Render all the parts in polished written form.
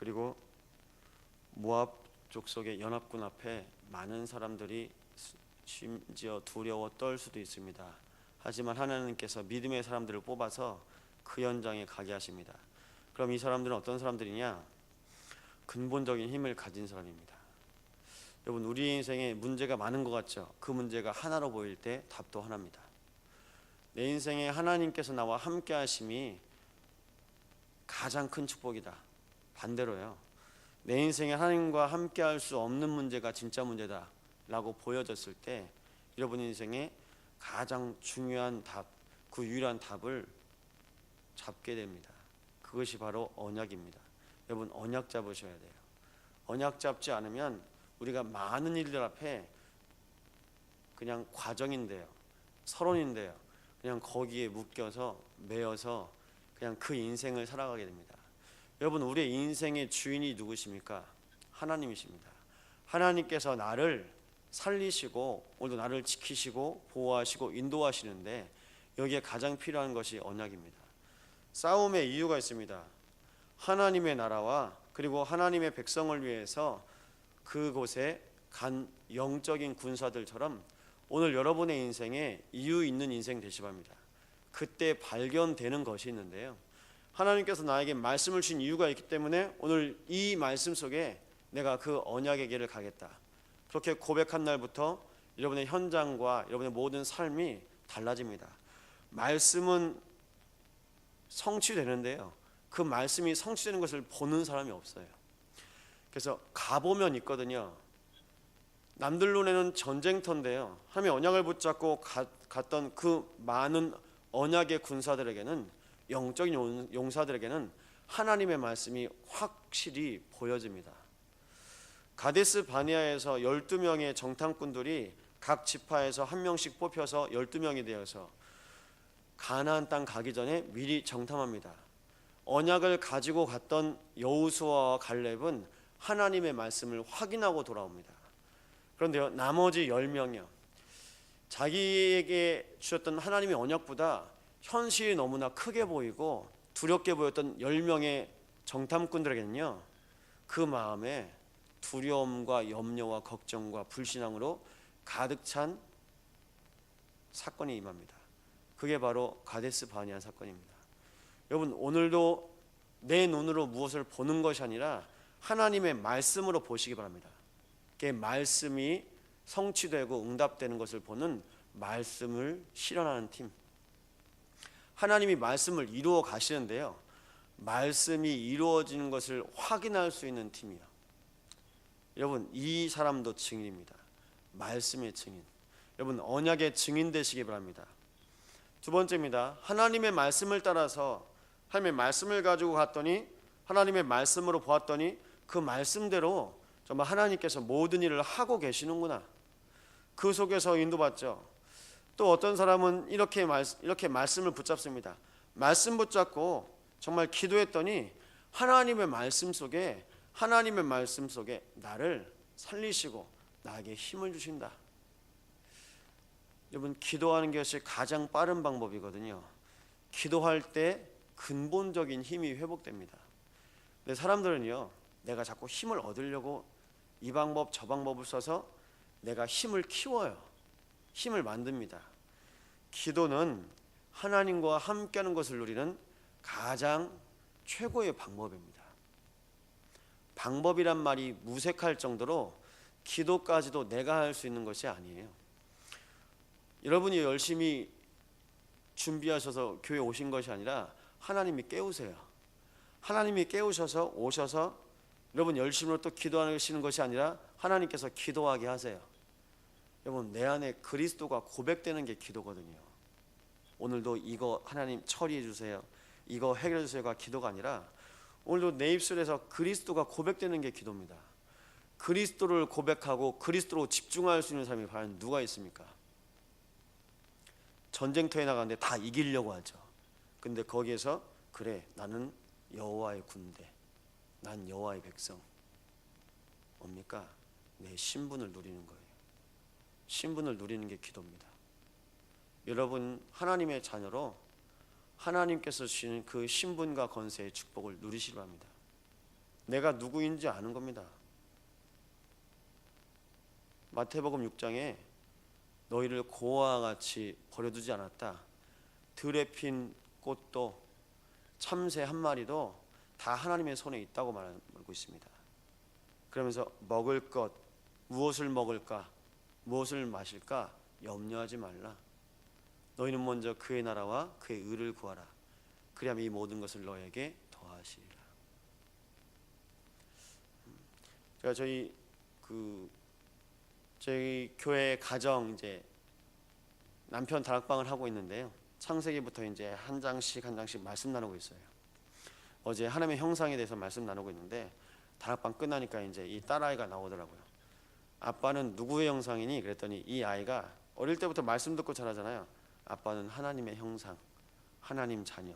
그리고 모압 족속의 연합군 앞에 많은 사람들이 심지어 두려워 떨 수도 있습니다. 하지만 하나님께서 믿음의 사람들을 뽑아서 그 현장에 가게 하십니다. 그럼 이 사람들은 어떤 사람들이냐? 근본적인 힘을 가진 사람입니다. 여러분, 우리 인생에 문제가 많은 것 같죠? 그 문제가 하나로 보일 때 답도 하나입니다. 내 인생에 하나님께서 나와 함께 하심이 가장 큰 축복이다. 반대로요, 내 인생에 하나님과 함께 할 수 없는 문제가 진짜 문제다 라고 보여졌을 때 여러분 인생에 가장 중요한 답, 그 유일한 답을 잡게 됩니다. 그것이 바로 언약입니다. 여러분, 언약 잡으셔야 돼요. 언약 잡지 않으면 우리가 많은 일들 앞에 그냥 과정인데요, 서론인데요, 그냥 거기에 묶여서 매여서 그냥 그 인생을 살아가게 됩니다. 여러분, 우리의 인생의 주인이 누구십니까? 하나님이십니다. 하나님께서 나를 살리시고 오늘도 나를 지키시고 보호하시고 인도하시는데 여기에 가장 필요한 것이 언약입니다. 싸움의 이유가 있습니다. 하나님의 나라와 그리고 하나님의 백성을 위해서 그곳에 간 영적인 군사들처럼 오늘 여러분의 인생에 이유 있는 인생 되시기 바랍니다. 그때 발견되는 것이 있는데요, 하나님께서 나에게 말씀을 주신 이유가 있기 때문에 오늘 이 말씀 속에 내가 그 언약의 길을 가겠다, 그렇게 고백한 날부터 여러분의 현장과 여러분의 모든 삶이 달라집니다. 말씀은 성취되는데요, 그 말씀이 성취되는 것을 보는 사람이 없어요. 그래서 가보면 있거든요. 남들 눈에는 전쟁터인데요, 하나님의 언약을 붙잡고 갔던 그 많은 언약의 군사들에게는, 영적인 용사들에게는 하나님의 말씀이 확실히 보여집니다. 가데스 바네아에서 12명의 정탐꾼들이 각 지파에서 한 명씩 뽑혀서 12명이 되어서 가나안 땅 가기 전에 미리 정탐합니다. 언약을 가지고 갔던 여호수아와 갈렙은 하나님의 말씀을 확인하고 돌아옵니다. 그런데요, 나머지 10명이요, 자기에게 주셨던 하나님의 언약보다 현실이 너무나 크게 보이고 두렵게 보였던 10명의 정탐꾼들에게는요, 그 마음에 두려움과 염려와 걱정과 불신앙으로 가득 찬 사건이 임합니다. 그게 바로 가데스 바네아 사건입니다. 여러분, 오늘도 내 눈으로 무엇을 보는 것이 아니라 하나님의 말씀으로 보시기 바랍니다. 그 말씀이 성취되고 응답되는 것을 보는 말씀을 실현하는 팀, 하나님이 말씀을 이루어 가시는데요, 말씀이 이루어지는 것을 확인할 수 있는 팀이요. 여러분, 이 사람도 증인입니다. 말씀의 증인. 여러분, 언약의 증인 되시기 바랍니다. 두 번째입니다. 하나님의 말씀을 따라서 하나님의 말씀을 가지고 갔더니, 하나님의 말씀으로 보았더니 그 말씀대로 정말 하나님께서 모든 일을 하고 계시는구나, 그 속에서 인도받죠. 또 어떤 사람은 이렇게 말씀을 붙잡습니다. 말씀 붙잡고 정말 기도했더니 하나님의 말씀 속에 나를 살리시고 나에게 힘을 주신다. 여러분, 기도하는 것이 가장 빠른 방법이거든요. 기도할 때 근본적인 힘이 회복됩니다. 근데 사람들은요, 내가 자꾸 힘을 얻으려고 이 방법 저 방법을 써서 내가 힘을 키워요. 힘을 만듭니다. 기도는 하나님과 함께하는 것을 누리는 가장 최고의 방법입니다. 방법이란 말이 무색할 정도로 기도까지도 내가 할 수 있는 것이 아니에요. 여러분이 열심히 준비하셔서 교회 오신 것이 아니라 하나님이 깨우세요. 하나님이 깨우셔서 오셔서 여러분 열심으로 또 기도하시는 것이 아니라 하나님께서 기도하게 하세요. 여러분, 내 안에 그리스도가 고백되는 게 기도거든요. 오늘도 이거 하나님 처리해 주세요, 이거 해결해 주세요가 기도가 아니라 오늘도 내 입술에서 그리스도가 고백되는 게 기도입니다. 그리스도를 고백하고 그리스도로 집중할 수 있는 사람이 과연 누가 있습니까? 전쟁터에 나가는데 다 이기려고 하죠. 근데 거기에서 그래, 나는 여호와의 군대, 난 여호와의 백성. 뭡니까? 내 신분을 누리는 거예요. 신분을 누리는 게 기도입니다. 여러분, 하나님의 자녀로 하나님께서 주시는 그 신분과 권세의 축복을 누리시려 합니다. 내가 누구인지 아는 겁니다. 마태복음 6장에 너희를 고아와 같이 버려두지 않았다. 들에 핀 꽃도 참새 한 마리도 다 하나님의 손에 있다고 말하고 있습니다. 그러면서 먹을 것, 무엇을 먹을까, 무엇을 마실까 염려하지 말라. 너희는 먼저 그의 나라와 그의 의를 구하라. 그리하면 이 모든 것을 너에게 더하시리라. 제가 저희 교회 가정 이제 남편 다락방을 하고 있는데요. 창세기부터 이제 한 장씩 말씀 나누고 있어요. 어제 하나님의 형상에 대해서 말씀 나누고 있는데 다락방 끝나니까 이제 이 딸아이가 나오더라고요. 아빠는 누구의 형상이니? 그랬더니 이 아이가 어릴 때부터 말씀 듣고 자라잖아요. 아빠는 하나님의 형상, 하나님 자녀.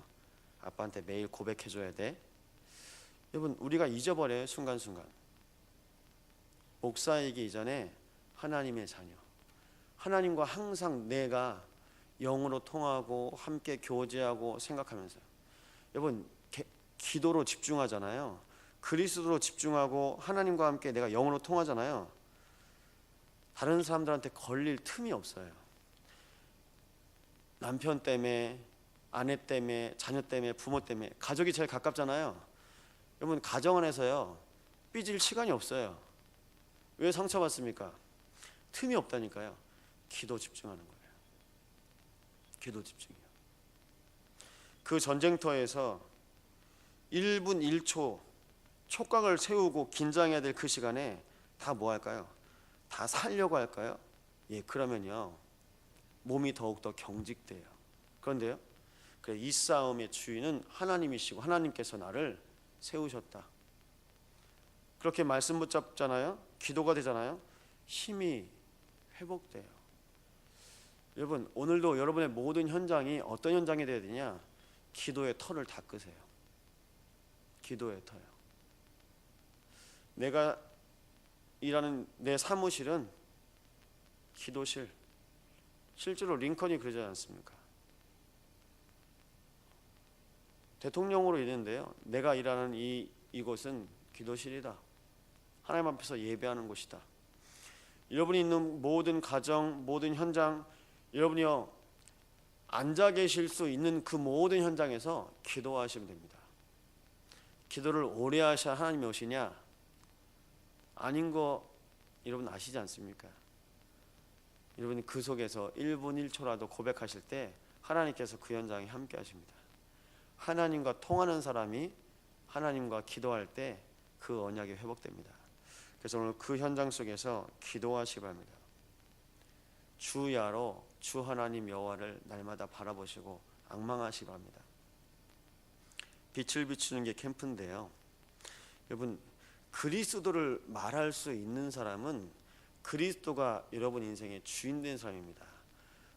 아빠한테 매일 고백해줘야 돼. 여러분, 우리가 잊어버려요. 순간순간. 목사이기 이전에 하나님의 자녀, 하나님과 항상 내가 영으로 통하고 함께 교제하고 생각하면서요. 여러분, 기도로 집중하잖아요. 그리스도로 집중하고 하나님과 함께 내가 영으로 통하잖아요. 다른 사람들한테 걸릴 틈이 없어요. 남편 때문에, 아내 때문에, 자녀 때문에, 부모 때문에, 가족이 제일 가깝잖아요. 여러분, 가정 안에서요 삐질 시간이 없어요. 왜 상처받습니까? 틈이 없다니까요. 기도 집중하는 거예요. 기도 집중이요. 그 전쟁터에서 1분 1초 촉각을 세우고 긴장해야 될 그 시간에 다 뭐 할까요? 다 살려고 할까요? 예, 그러면요 몸이 더욱더 경직돼요. 그런데요, 그래, 이 싸움의 주인은 하나님이시고 하나님께서 나를 세우셨다. 그렇게 말씀 붙잡잖아요. 기도가 되잖아요. 힘이 회복돼요. 여러분, 오늘도 여러분의 모든 현장이 어떤 현장이 되어야 되냐? 기도의 털을 닦으세요. 기도의 터요. 내가 일하는 내 사무실은 기도실. 실제로 링컨이 그러지 않습니까? 대통령으로 있는데요, 내가 일하는 이곳은 기도실이다. 하나님 앞에서 예배하는 곳이다. 여러분이 있는 모든 가정, 모든 현장, 여러분이요 앉아 계실 수 있는 그 모든 현장에서 기도하시면 됩니다. 기도를 오래 하셔야 하나님이 오시냐? 아닌 거 여러분 아시지 않습니까? 여러분이 그 속에서 1분 1초라도 고백하실 때 하나님께서 그 현장에 함께 하십니다. 하나님과 통하는 사람이 하나님과 기도할 때 그 언약이 회복됩니다. 그래서 오늘 그 현장 속에서 기도하시기 바랍니다. 주야로 주 하나님 여호와를 날마다 바라보시고 앙망하시기 바랍니다. 빛을 비추는 게 캠프인데요, 여러분, 그리스도를 말할 수 있는 사람은 그리스도가 여러분 인생의 주인 된 사람입니다.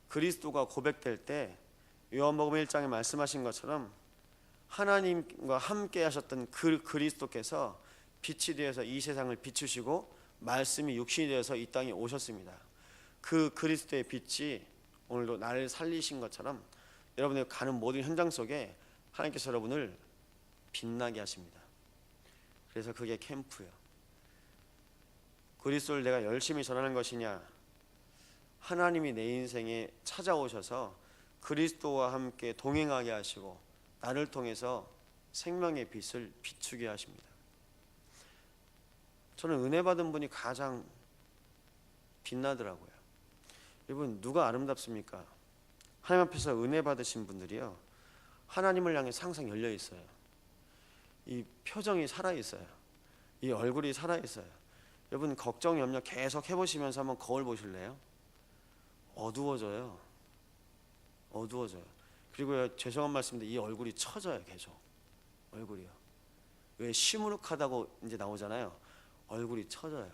그리스도가 고백될 때 요한복음 1장에 말씀하신 것처럼 하나님과 함께 하셨던 그 그리스도께서 빛이 되어서 이 세상을 비추시고 말씀이 육신이 되어서 이 땅에 오셨습니다. 그 그리스도의 빛이 오늘도 나를 살리신 것처럼 여러분의 가는 모든 현장 속에 하나님께서 여러분을 빛나게 하십니다. 그래서 그게 캠프예요. 그리스도를 내가 열심히 전하는 것이냐? 하나님이 내 인생에 찾아오셔서 그리스도와 함께 동행하게 하시고 나를 통해서 생명의 빛을 비추게 하십니다. 저는 은혜 받은 분이 가장 빛나더라고요. 여러분, 누가 아름답습니까? 하나님 앞에서 은혜 받으신 분들이요, 하나님을 향해 항상 열려 있어요. 이 표정이 살아 있어요. 이 얼굴이 살아 있어요. 여러분, 걱정 염려 계속 해보시면서 한번 거울 보실래요? 어두워져요. 어두워져요. 그리고 죄송한 말씀인데 이 얼굴이 처져요. 계속 얼굴이요. 왜 시무룩하다고 이제 나오잖아요. 얼굴이 처져요.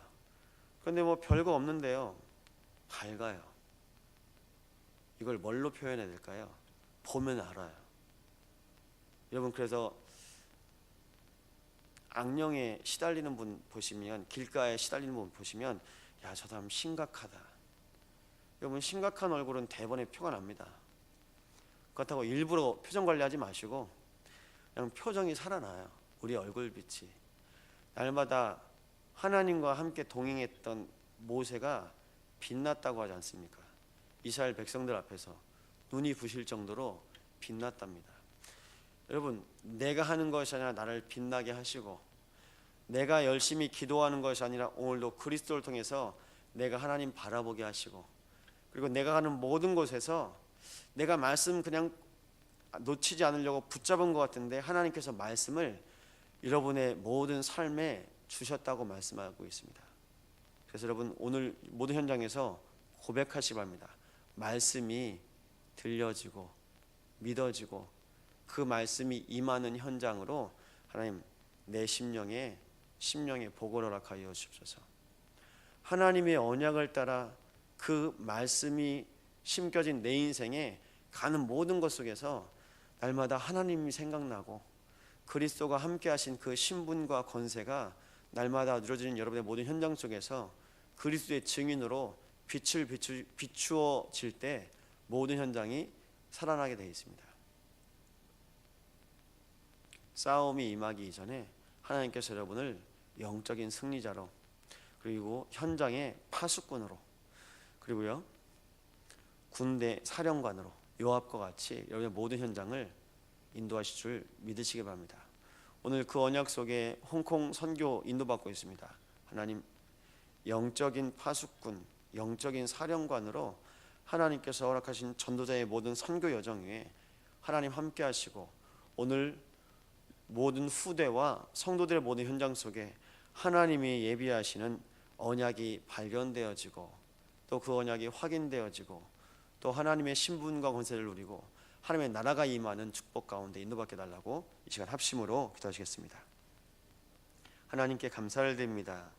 그런데 뭐 별거 없는데요, 밝아요. 이걸 뭘로 표현해야 될까요? 보면 알아요. 여러분, 그래서 악령에 시달리는 분 보시면, 길가에 시달리는 분 보시면, 야, 저 사람 심각하다. 여러분, 심각한 얼굴은 대번에 표가 납니다. 그렇다고 일부러 표정 관리하지 마시고 그냥 표정이 살아나요. 우리 얼굴빛이. 날마다 하나님과 함께 동행했던 모세가 빛났다고 하지 않습니까? 이스라엘 백성들 앞에서 눈이 부실 정도로 빛났답니다. 여러분, 내가 하는 것이 아니라 나를 빛나게 하시고, 내가 열심히 기도하는 것이 아니라 오늘도 그리스도를 통해서 내가 하나님 바라보게 하시고, 그리고 내가 가는 모든 곳에서 내가 말씀 그냥 놓치지 않으려고 붙잡은 것 같은데 하나님께서 말씀을 여러분의 모든 삶에 주셨다고 말씀하고 있습니다. 그래서 여러분, 오늘 모든 현장에서 고백하시 바랍니다. 말씀이 들려지고 믿어지고 그 말씀이 임하는 현장으로 하나님 내 심령에 복을 허락하여 주옵소서. 하나님의 언약을 따라 그 말씀이 심겨진 내 인생에 가는 모든 것 속에서 날마다 하나님이 생각나고 그리스도가 함께 하신 그 신분과 권세가 날마다 누려지는 여러분의 모든 현장 속에서 그리스도의 증인으로 빛을 비추어질 때 모든 현장이 살아나게 되어 있습니다. 싸움이 임하기 이전에 하나님께서 여러분을 영적인 승리자로, 그리고 현장의 파수꾼으로, 그리고요 군대 사령관으로 요압과 같이 여러분의 모든 현장을 인도하실 줄 믿으시기 바랍니다. 오늘 그 언약 속에 홍콩 선교 인도받고 있습니다. 하나님, 영적인 파수꾼, 영적인 사령관으로 하나님께서 허락하신 전도자의 모든 선교 여정 위에 하나님 함께 하시고, 오늘 모든 후대와 성도들의 모든 현장 속에 하나님이 예비하시는 언약이 발견되어지고, 또 그 언약이 확인되어지고, 또 하나님의 신분과 권세를 누리고 하나님의 나라가 임하는 축복 가운데 인도받게 달라고 이 시간 합심으로 기도하시겠습니다. 하나님께 감사를 드립니다.